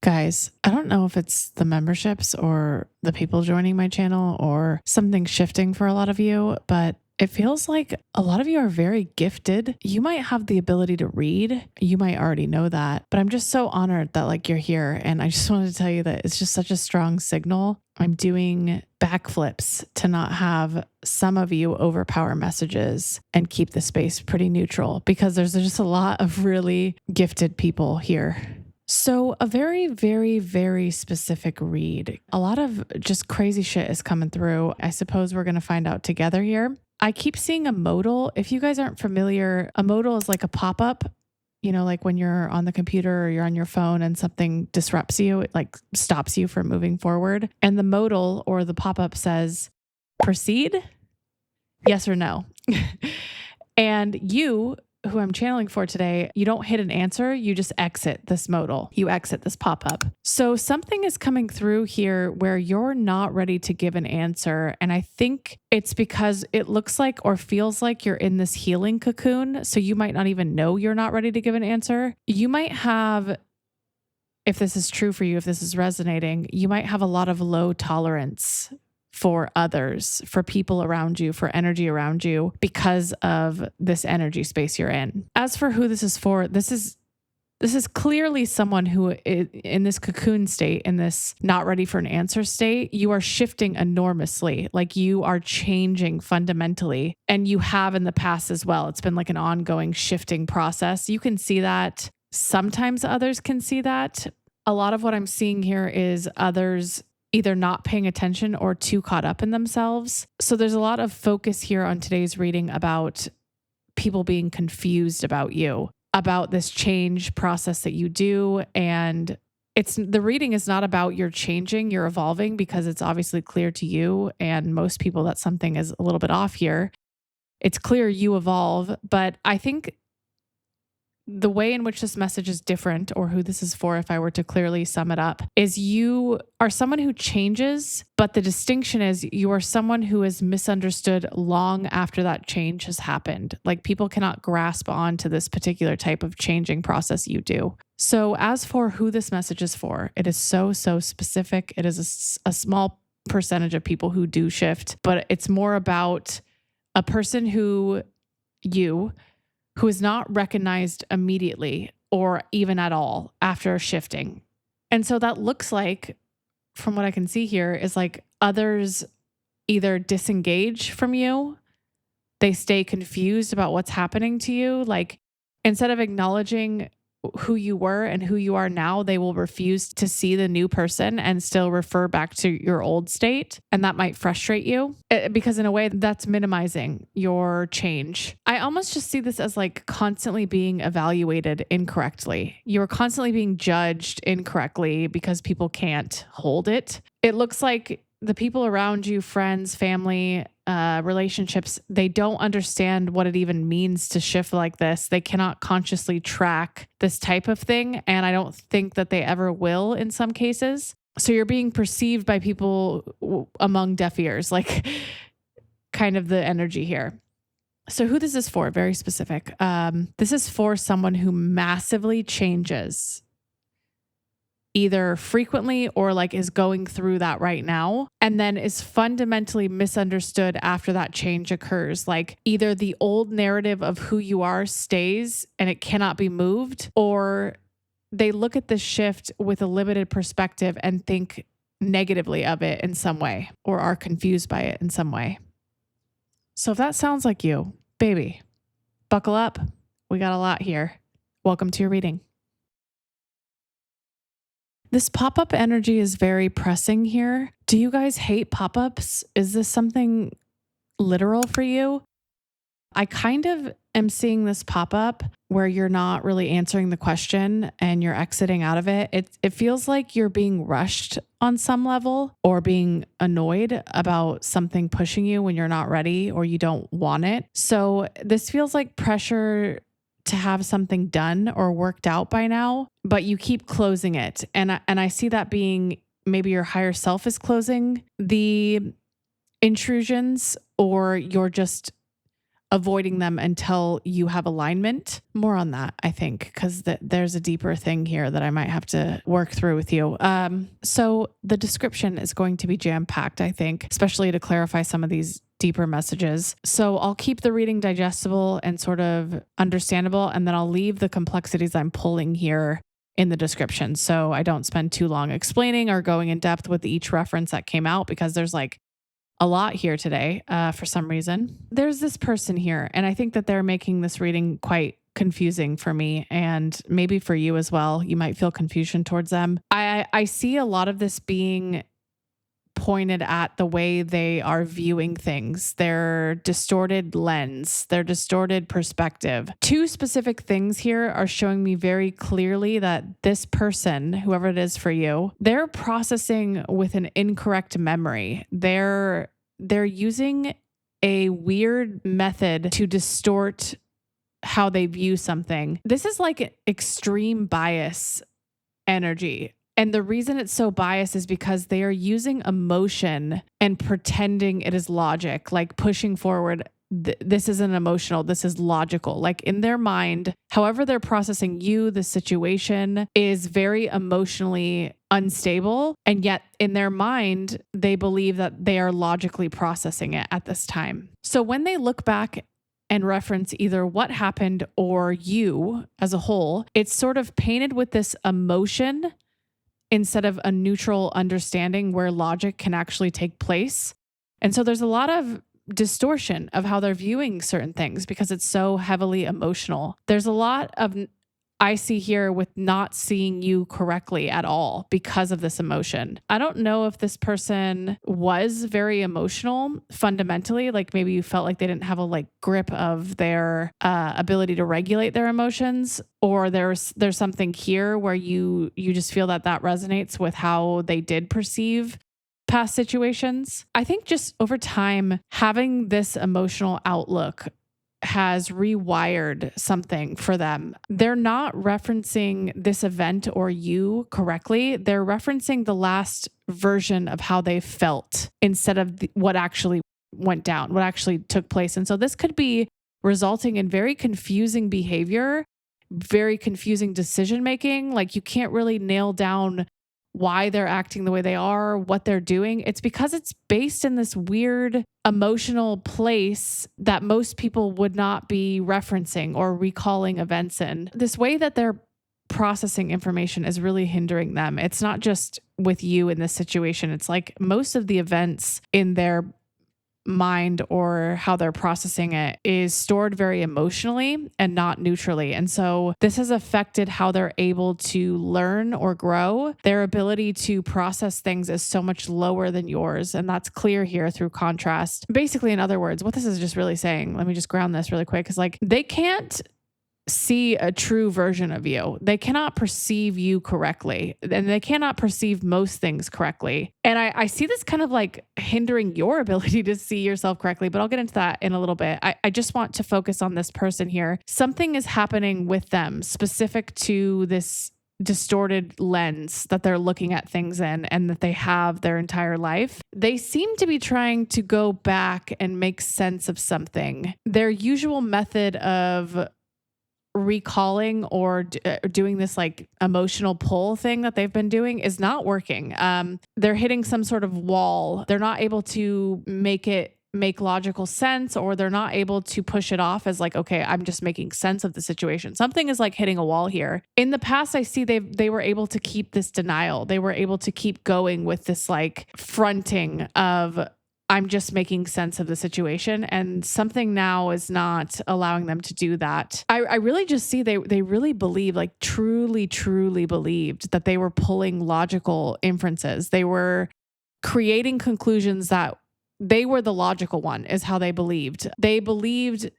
Guys, I don't know if it's the memberships or the people joining my channel or something shifting for a lot of you, but it feels like a lot of you are very gifted. You might have the ability to read. You might already know that, but I'm just so honored that like you're here. And I just wanted to tell you that it's just such a strong signal. I'm doing backflips to not have some of you overpower messages and keep the space pretty neutral because there's just a lot of really gifted people here. So a very, very, very specific read. A lot of just crazy shit is coming through. I suppose we're going to find out together here. I keep seeing a modal. If you guys aren't familiar, a modal is like a pop-up, you know, like when you're on the computer or you're on your phone and something disrupts you, it like stops you from moving forward. And the modal or the pop-up says, proceed, yes or no. And you, who I'm channeling for today, you don't hit an answer, you just exit this modal. You exit this pop-up. So something is coming through here where you're not ready to give an answer. And I think it's because it looks like or feels like you're in this healing cocoon. So you might not even know you're not ready to give an answer. You might have, if this is true for you, if this is resonating, you might have a lot of low tolerance for others, for people around you, for energy around you because of this energy space you're in. As for who this is for, this is clearly someone who in this cocoon state, in this not ready for an answer state, you are shifting enormously. Like you are changing fundamentally, and you have in the past as well. It's been like an ongoing shifting process. You can see that. Sometimes others can see that. A lot of what I'm seeing here is others either not paying attention or too caught up in themselves. So there's a lot of focus here on today's reading about people being confused about you, about this change process that you do. And the reading is not about you're changing, you're evolving, because it's obviously clear to you and most people that something is a little bit off here. It's clear you evolve, but I think the way in which this message is different, or who this is for, if I were to clearly sum it up, is you are someone who changes, but the distinction is you are someone who is misunderstood long after that change has happened. Like people cannot grasp onto this particular type of changing process you do. So as for who this message is for, it is so specific. It is a small percentage of people who do shift, but it's more about a person who is not recognized immediately or even at all after shifting. And so that looks like, from what I can see here, is like others either disengage from you, they stay confused about what's happening to you. Like instead of acknowledging who you were and who you are now, they will refuse to see the new person and still refer back to your old state. And that might frustrate you because in a way that's minimizing your change. I almost just see this as like constantly being evaluated incorrectly. You're constantly being judged incorrectly because people can't hold it. It looks like the people around you, friends, family, relationships, they don't understand what it even means to shift like this. They cannot consciously track this type of thing. And I don't think that they ever will in some cases. So you're being perceived by people among deaf ears, like kind of the energy here. So who this is for, very specific. This is for someone who massively changes, either frequently or like is going through that right now, and then is fundamentally misunderstood after that change occurs. Like either the old narrative of who you are stays and it cannot be moved, or they look at the shift with a limited perspective and think negatively of it in some way, or are confused by it in some way. So if that sounds like you, baby, buckle up. We got a lot here. Welcome to your reading. This pop-up energy is very pressing here. Do you guys hate pop-ups? Is this something literal for you? I kind of am seeing this pop-up where you're not really answering the question and you're exiting out of it. It feels like you're being rushed on some level, or being annoyed about something pushing you when you're not ready or you don't want it. So this feels like pressure to have something done or worked out by now, but you keep closing it. And I see that being maybe your higher self is closing the intrusions, or you're just avoiding them until you have alignment. More on that, I think, because there's a deeper thing here that I might have to work through with you. So the description is going to be jam-packed, I think, especially to clarify some of these deeper messages. So I'll keep the reading digestible and sort of understandable, and then I'll leave the complexities I'm pulling here in the description. So I don't spend too long explaining or going in depth with each reference that came out, because there's like a lot here today for some reason. There's this person here, and I think that they're making this reading quite confusing for me, and maybe for you as well. You might feel confusion towards them. I see a lot of this being pointed at the way they are viewing things, their distorted lens, their distorted perspective. Two specific things here are showing me very clearly that this person, whoever it is for you, they're processing with an incorrect memory. They're using a weird method to distort how they view something. This is like extreme bias energy. And the reason it's so biased is because they are using emotion and pretending it is logic, like pushing forward. This isn't emotional. This is logical. Like in their mind, however they're processing you, the situation is very emotionally unstable. And yet in their mind, they believe that they are logically processing it at this time. So when they look back and reference either what happened or you as a whole, it's sort of painted with this emotion instead of a neutral understanding where logic can actually take place. And so there's a lot of distortion of how they're viewing certain things because it's so heavily emotional. There's a lot of I see here with not seeing you correctly at all because of this emotion. I don't know if this person was very emotional fundamentally, like maybe you felt like they didn't have a like grip of their ability to regulate their emotions, or there's something here where you just feel that resonates with how they did perceive past situations. I think just over time, having this emotional outlook has rewired something for them. They're not referencing this event or you correctly. They're referencing the last version of how they felt instead of what actually went down, what actually took place. And so this could be resulting in very confusing behavior, very confusing decision making. Like you can't really nail down why they're acting the way they are, what they're doing. It's because it's based in this weird emotional place that most people would not be referencing or recalling events in. This way that they're processing information is really hindering them. It's not just with you in this situation. It's like most of the events in their mind or how they're processing it is stored very emotionally and not neutrally. And so this has affected how they're able to learn or grow. Their ability to process things is so much lower than yours. And that's clear here through contrast. Basically, in other words, what this is just really saying, let me just ground this really quick, is like they can't see a true version of you. They cannot perceive you correctly, and they cannot perceive most things correctly. And I see this kind of like hindering your ability to see yourself correctly, but I'll get into that in a little bit. I just want to focus on this person here. Something is happening with them specific to this distorted lens that they're looking at things in and that they have their entire life. They seem to be trying to go back and make sense of something. Their usual method of recalling or doing this like emotional pull thing that they've been doing is not working. They're hitting some sort of wall. They're not able to make logical sense, or they're not able to push it off as like, okay, I'm just making sense of the situation. Something is like hitting a wall here. In the past, I see they were able to keep this denial. They were able to keep going with this like fronting of I'm just making sense of the situation, and something now is not allowing them to do that. I really just see they really believe, like truly believed that they were pulling logical inferences. They were creating conclusions that they were the logical one, is how they believed. They believed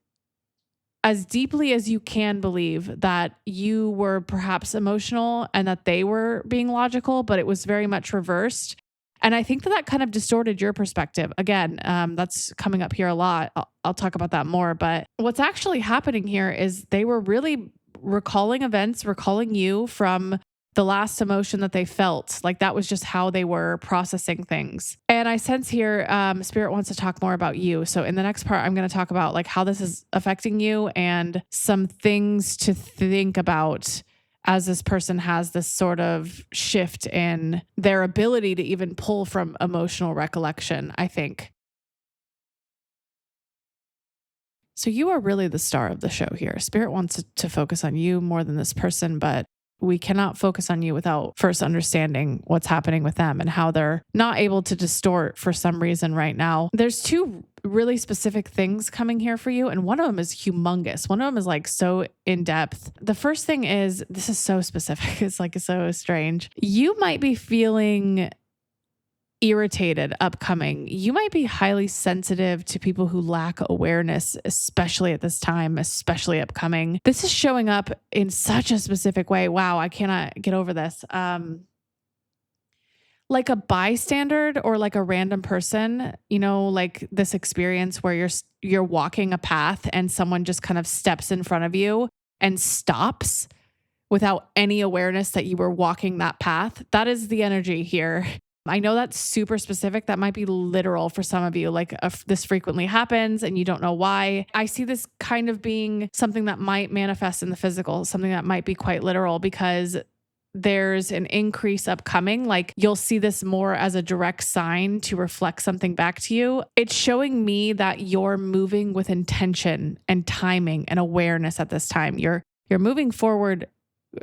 as deeply as you can believe that you were perhaps emotional and that they were being logical, but it was very much reversed. And I think that kind of distorted your perspective. Again, that's coming up here a lot. I'll talk about that more. But what's actually happening here is they were really recalling events, recalling you from the last emotion that they felt. Like that was just how they were processing things. And I sense here, Spirit wants to talk more about you. So in the next part, I'm going to talk about like how this is affecting you and some things to think about as this person has this sort of shift in their ability to even pull from emotional recollection, I think. So you are really the star of the show here. Spirit wants to focus on you more than this person, but we cannot focus on you without first understanding what's happening with them and how they're not able to distort for some reason right now. There's two really specific things coming here for you, and one of them is humongous. One of them is like so in depth. The first thing is, this is so specific. It's like so strange. You might be feeling irritated upcoming. You might be highly sensitive to people who lack awareness, especially at this time, especially upcoming. This is showing up in such a specific way. Wow, I cannot get over this. Like a bystander or like a random person, you know, like this experience where you're walking a path and someone just kind of steps in front of you and stops without any awareness that you were walking that path. That is the energy here. I know that's super specific. That might be literal for some of you. Like this frequently happens and you don't know why. I see this kind of being something that might manifest in the physical, something that might be quite literal because there's an increase upcoming. Like you'll see this more as a direct sign to reflect something back to you. It's showing me that you're moving with intention and timing and awareness at this time. You're moving forward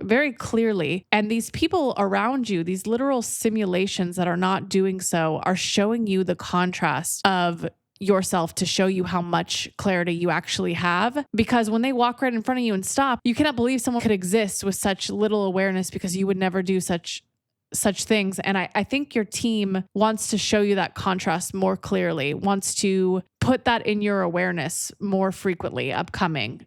very clearly. And these people around you, these literal simulations that are not doing so, are showing you the contrast of yourself to show you how much clarity you actually have. Because when they walk right in front of you and stop, you cannot believe someone could exist with such little awareness because you would never do such things. And I think your team wants to show you that contrast more clearly, wants to put that in your awareness more frequently upcoming.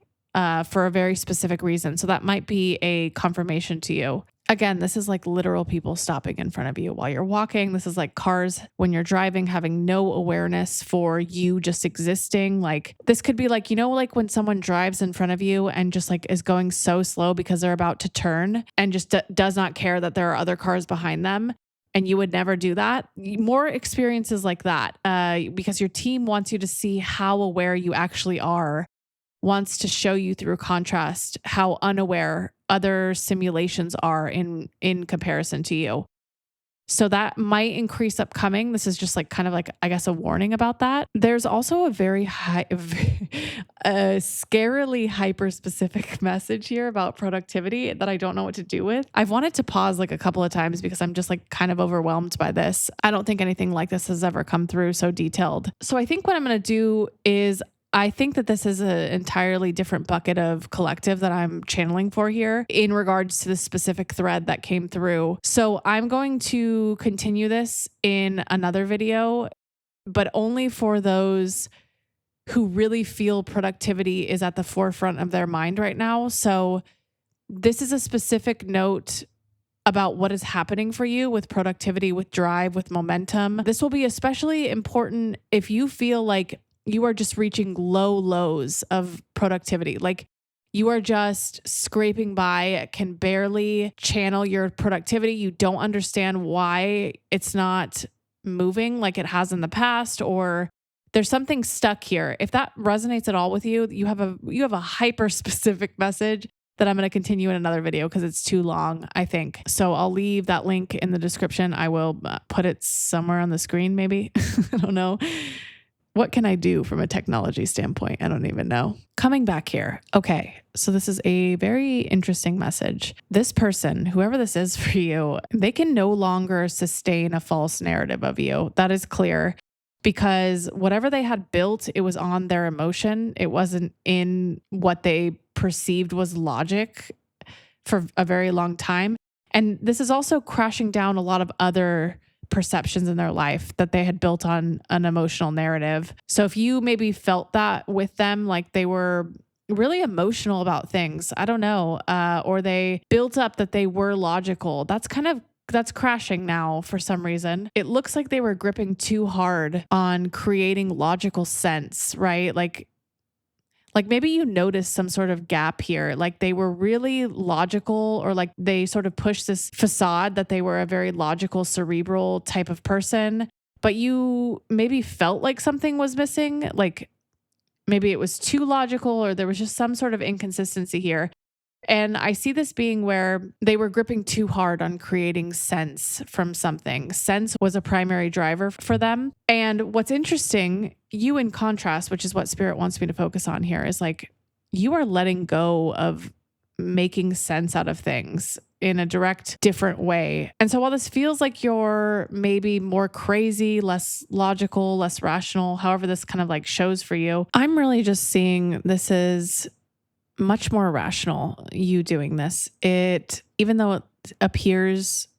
For a very specific reason. So that might be a confirmation to you. Again, this is like literal people stopping in front of you while you're walking. This is like cars when you're driving, having no awareness for you just existing. Like this could be like, you know, like when someone drives in front of you and just like is going so slow because they're about to turn and just does not care that there are other cars behind them. And you would never do that. More experiences like that because your team wants you to see how aware you actually are, wants to show you through contrast how unaware other simulations are in comparison to you. So that might increase upcoming. This is just like kind of like, I guess, a warning about that. There's also a very scarily hyper-specific message here about productivity that I don't know what to do with. I've wanted to pause like a couple of times because I'm just like kind of overwhelmed by this. I don't think anything like this has ever come through so detailed. So I think what I'm going to do is I think that this is an entirely different bucket of collective that I'm channeling for here in regards to the specific thread that came through. So I'm going to continue this in another video, but only for those who really feel productivity is at the forefront of their mind right now. So this is a specific note about what is happening for you with productivity, with drive, with momentum. This will be especially important if you feel like you are just reaching low lows of productivity. Like you are just scraping by, can barely channel your productivity. You don't understand why it's not moving like it has in the past, or there's something stuck here. If that resonates at all with you, you have a hyper specific message that I'm going to continue in another video because it's too long, I think. So I'll leave that link in the description. I will put it somewhere on the screen, maybe. I don't know. What can I do from a technology standpoint? I don't even know. Coming back here. Okay, so this is a very interesting message. This person, whoever this is for you, they can no longer sustain a false narrative of you. That is clear because whatever they had built, it was on their emotion. It wasn't in what they perceived was logic for a very long time. And this is also crashing down a lot of other perceptions in their life that they had built on an emotional narrative. So if you maybe felt that with them, like they were really emotional about things, I don't know, or they built up that they were logical, that's crashing now for some reason. It looks like they were gripping too hard on creating logical sense, right? Like Like maybe you noticed some sort of gap here. Like they were really logical, or like they sort of pushed this facade that they were a very logical, cerebral type of person, but you maybe felt like something was missing. Like maybe it was too logical, or there was just some sort of inconsistency here. And I see this being where they were gripping too hard on creating sense from something. Sense was a primary driver for them. And what's interesting, you in contrast, which is what Spirit wants me to focus on here, is like you are letting go of making sense out of things in a direct, different way. And so while this feels like you're maybe more crazy, less logical, less rational, however this kind of like shows for you, I'm really just seeing this is much more rational, you doing this. Even though it appears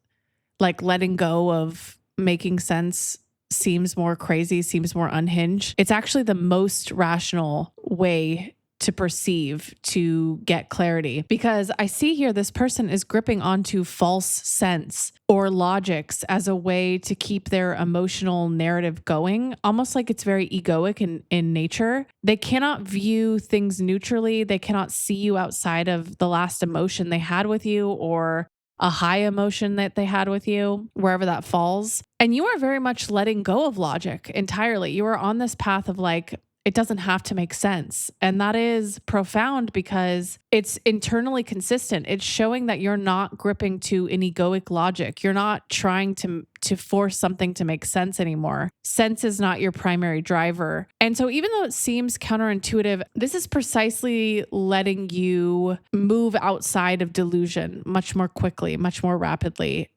like letting go of making sense seems more crazy, seems more unhinged, it's actually the most rational way to perceive, to get clarity. Because I see here this person is gripping onto false sense or logics as a way to keep their emotional narrative going, almost like it's very egoic in nature. They cannot view things neutrally. They cannot see you outside of the last emotion they had with you, or a high emotion that they had with you, wherever that falls. And you are very much letting go of logic entirely. You are on this path of like, it doesn't have to make sense. And that is profound because it's internally consistent. It's showing that you're not gripping to an egoic logic. You're not trying to force something to make sense anymore. Sense is not your primary driver. And so even though it seems counterintuitive, this is precisely letting you move outside of delusion much more quickly, much more rapidly,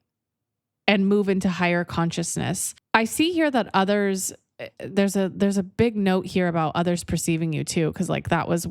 and move into higher consciousness. I see here that others, there's a big note here about others perceiving you too, because like that was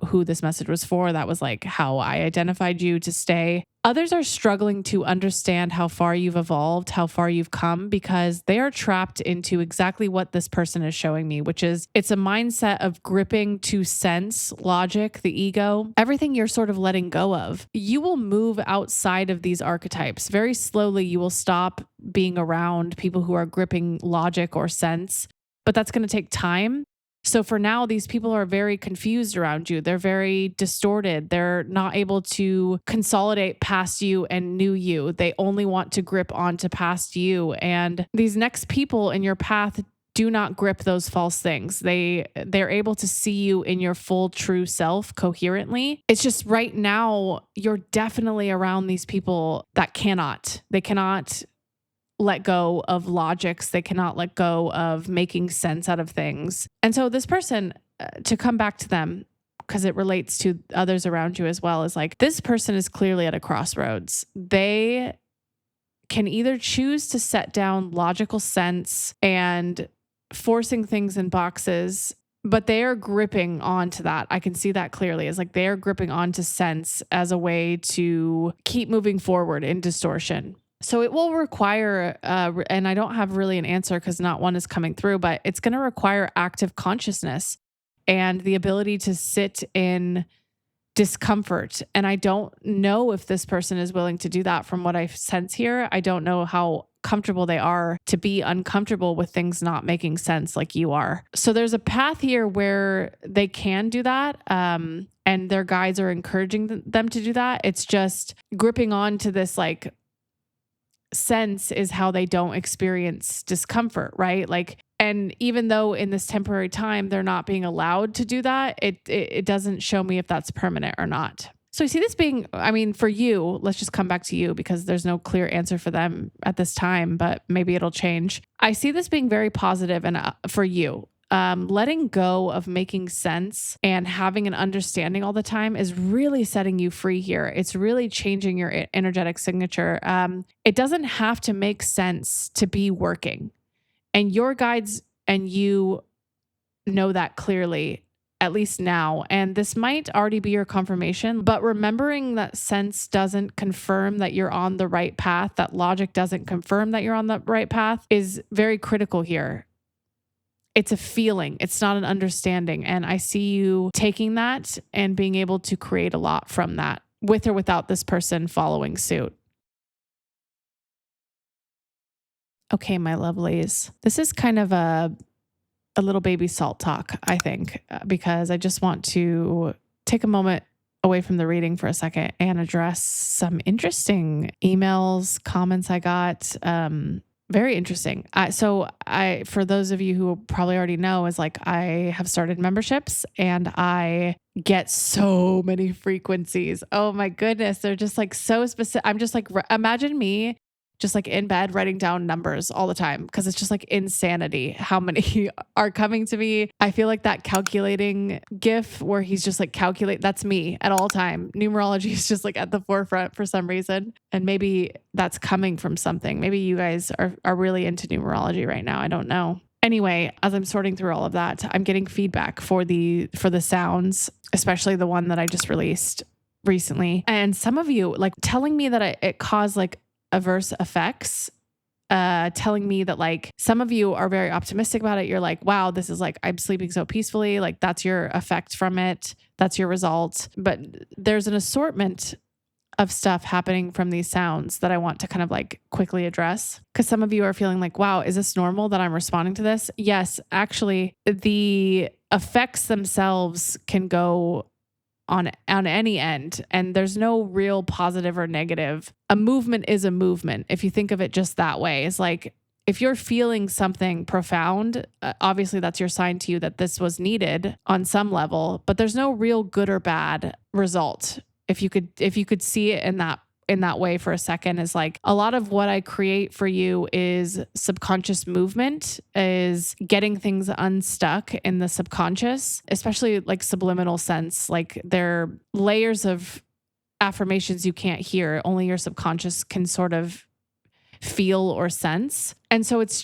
who this message was for. That was like how I identified you to stay. Others are struggling to understand how far you've evolved, how far you've come, because they are trapped into exactly what this person is showing me, which is it's a mindset of gripping to sense, logic, the ego, everything you're sort of letting go of. You will move outside of these archetypes. Very slowly, you will stop being around people who are gripping logic or sense, but that's going to take time. So for now, these people are very confused around you. They're very distorted. They're not able to consolidate past you and new you. They only want to grip onto past you. And these next people in your path do not grip those false things. They're able to see you in your full true self coherently. It's just right now, you're definitely around these people that they cannot let go of logics. They cannot let go of making sense out of things. And so this person, to come back to them, because it relates to others around you as well, is like, this person is clearly at a crossroads. They can either choose to set down logical sense and forcing things in boxes, but they are gripping onto that. I can see that clearly. It's like they are gripping onto sense as a way to keep moving forward in distortion. So it will require, and I don't have really an answer because not one is coming through, but it's going to require active consciousness and the ability to sit in discomfort. And I don't know if this person is willing to do that from what I sense here. I don't know how comfortable they are to be uncomfortable with things not making sense like you are. So there's a path here where they can do that. And their guides are encouraging them to do that. It's just gripping on to this like sense is how they don't experience discomfort, right? Like, and even though in this temporary time they're not being allowed to do that, it doesn't show me if that's permanent or not. So I see this being, I mean, for you, let's just come back to you because there's no clear answer for them at this time, but maybe it'll change. I see this being very positive and for you. Letting go of making sense and having an understanding all the time is really setting you free here. It's really changing your energetic signature. It doesn't have to make sense to be working. And your guides and you know that clearly, at least now. And this might already be your confirmation, but remembering that sense doesn't confirm that you're on the right path, that logic doesn't confirm that you're on the right path, is very critical here. It's a feeling. It's not an understanding. And I see you taking that and being able to create a lot from that, with or without this person following suit. Okay, my lovelies. This is kind of a a little baby salt talk, I think, because I just want to take a moment away from the reading for a second and address some interesting emails, comments I got. Very interesting. For those of you who probably already know, is like I have started memberships and I get so many frequencies. Oh my goodness. They're just like so specific. I'm just like, imagine me just like in bed writing down numbers all the time because it's just like insanity how many are coming to me. I feel like that calculating gif where he's just like calculate, that's me at all time. Numerology is just like at the forefront for some reason. And maybe that's coming from something. Maybe you guys are really into numerology right now. I don't know. Anyway, as I'm sorting through all of that, I'm getting feedback for the sounds, especially the one that I just released recently. And some of you like telling me that it caused like adverse effects, telling me that like some of you are very optimistic about it. You're like, wow, this is like, I'm sleeping so peacefully. Like that's your effect from it. That's your result. But there's an assortment of stuff happening from these sounds that I want to kind of like quickly address. Because some of you are feeling like, wow, is this normal that I'm responding to this? Yes, actually, the effects themselves can go on any end, and there's no real positive or negative. A movement is a movement. If you think of it just that way, it's like if you're feeling something profound, obviously that's your sign to you that this was needed on some level, but there's no real good or bad result. If you could see it in that way for a second, is like a lot of what I create for you is subconscious movement, is getting things unstuck in the subconscious, especially like subliminal sense. Like they're layers of affirmations you can't hear, only your subconscious can sort of feel or sense. And so it's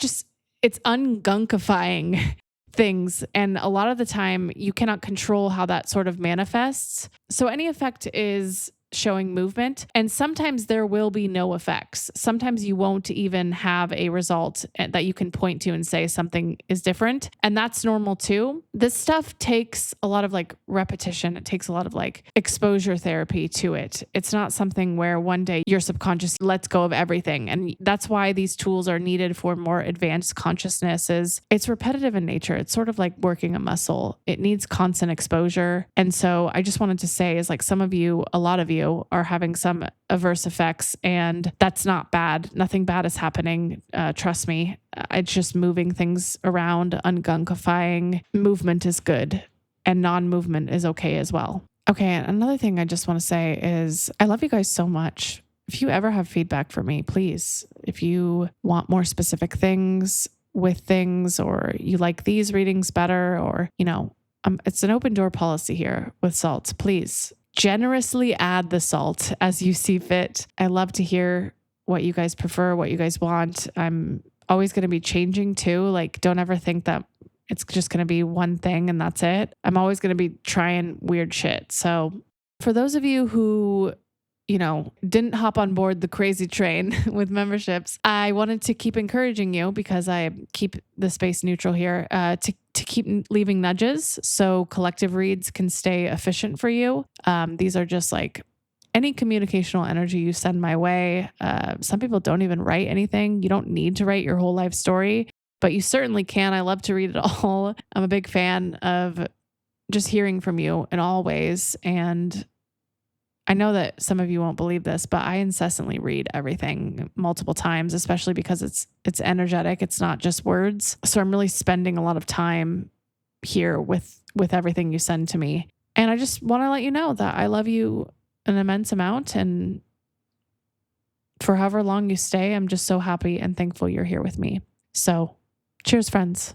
ungunkifying things. And a lot of the time you cannot control how that sort of manifests. So any effect is showing movement. And sometimes there will be no effects. Sometimes you won't even have a result that you can point to and say something is different. And that's normal too. This stuff takes a lot of like repetition. It takes a lot of like exposure therapy to it. It's not something where one day your subconscious lets go of everything. And that's why these tools are needed for more advanced consciousnesses. It's repetitive in nature. It's sort of like working a muscle. It needs constant exposure. And so I just wanted to say is like a lot of you are having some adverse effects, and that's not bad. Nothing bad is happening. Trust me. It's just moving things around, ungunkifying. Movement is good, and non-movement is okay as well. Okay, and another thing I just want to say is I love you guys so much. If you ever have feedback for me, please, if you want more specific things with things, or you like these readings better, or, it's an open door policy here with salt. Please generously add the salt as you see fit. I love to hear what you guys prefer, what you guys want. I'm always going to be changing too. Like, don't ever think that it's just going to be one thing and that's it. I'm always going to be trying weird shit. So for those of you who, didn't hop on board the crazy train with memberships, I wanted to keep encouraging you, because I keep the space neutral here, to keep leaving nudges so collective reads can stay efficient for you. These are just like any communicational energy you send my way. Some people don't even write anything. You don't need to write your whole life story, but you certainly can. I love to read it all. I'm a big fan of just hearing from you in all ways. And I know that some of you won't believe this, but I incessantly read everything multiple times, especially because it's energetic. It's not just words. So I'm really spending a lot of time here with everything you send to me. And I just want to let you know that I love you an immense amount. And for however long you stay, I'm just so happy and thankful you're here with me. So cheers, friends.